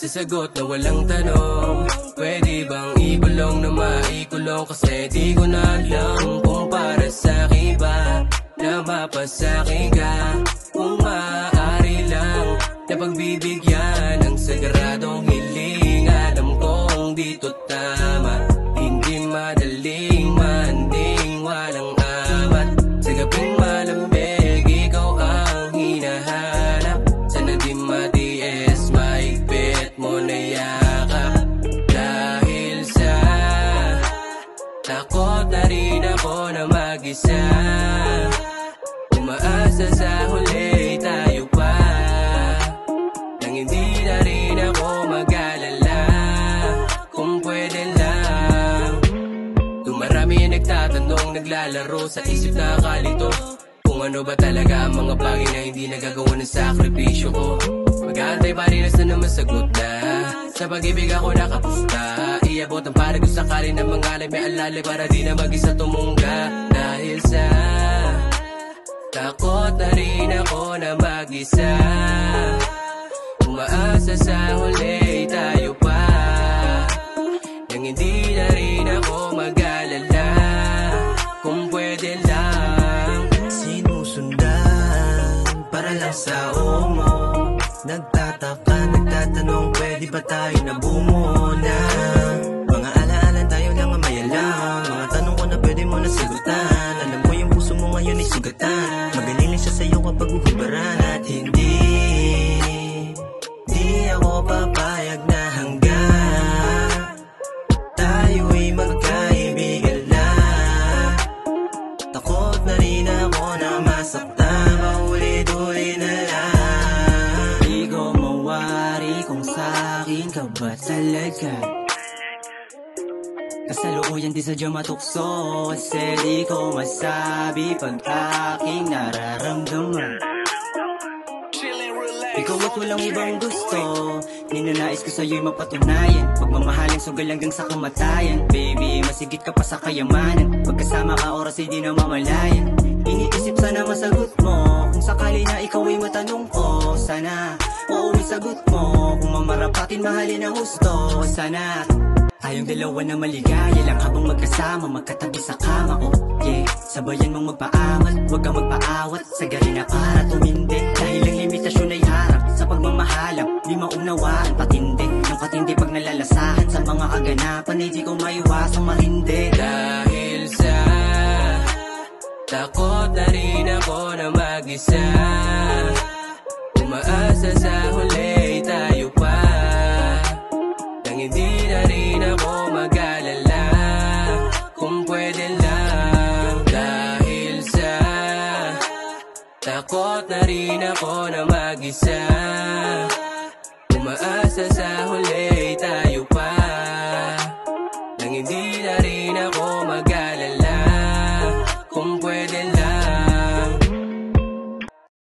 sagot na walang tanong. Pwede bang ibulong na maikulong? Kasi di ko na alam kung para sa'kin ba na mapasakin ka. Kung maaari lang na pagbibigyan ang sagradong hiling. Alam kong dito tama, hindi madaling manding walang amat. Sa gabing malamig, ikaw ang hinahanap. Sana di matiis, maigpit mo na yakap. Dahil sa takot na rin ako na mag-isa, umaasa sa huli tayo pa, nang hindi na rin ako mag-alala. Kung pwede lang, dumarami ang nagtatanong, naglalaro sa isip na kalito. Kung ano ba talaga ang mga bagay na hindi nagagawa ng sakripisyo ko. Mag-aantay pa rin na naman sagot na sa pag-ibig ako nakapusta. Iabot ang pare ko sakali ng mga alay may alalay para di na mag-isa tumungga. Dahil sa takot na rin ako na mag-isa, umaasa sa huli tayo pa, nang hindi na rin ako mag-alala. Kung pwede lang, sinusundan para lang sa umo. Nagtataka, nagtatanong, pwede ba tayo na bumuna? Mga alaala tayo lang ang mayalang. Mga tanong ko na pwede mo na sagutan. Alam ko yung puso mo ngayon ay sugatan. Magaling lang siya sa'yo kapag uhubaran. At hindi ako papayag na hanggang tayo'y magkaibigan lang. Takot na rin ako na masaktan, paulit-ulit na lang. Di ko mawari kung sa'kin ka ba talaga. Kasalukuyan di sadya matukso, kasi di ko masabi pag aking nararamdaman. Ikaw at walang ibang gusto, ninanais ko sa'yo'y mapatunayan. Pagmamahaling sugal hanggang sa kamatayan. Baby, masigit ka pa sa kayamanan. Pagkasama ka oras ay di na mamalayan. Iniisip sana masagot mo, kung sakali na ikaw ay matanong ko. Sana, oo may sagot mo, kung mamarapatin mahalin ang gusto. Sana tayong dalawa na maligaya lang habang magkasama, magkatabi sa kama. Oh yeah, sabayan mong magpaamat, huwag kang magpaawat sa gali na para tumindi. Dahil ang limitasyon ay harap sa pagmamahalang di maunawaan, patindi ng katindi pag nalalasahan sa mga kaganapan ay di ko maiwasang marindi. Dahil sa takot na rin ako na mag-isa, umaasa sa huli tayo pa, nang hindi na rin ako mag-alala. Kung pwede lang, dahil sa takot na rin ako na mag-isa, umaasa sa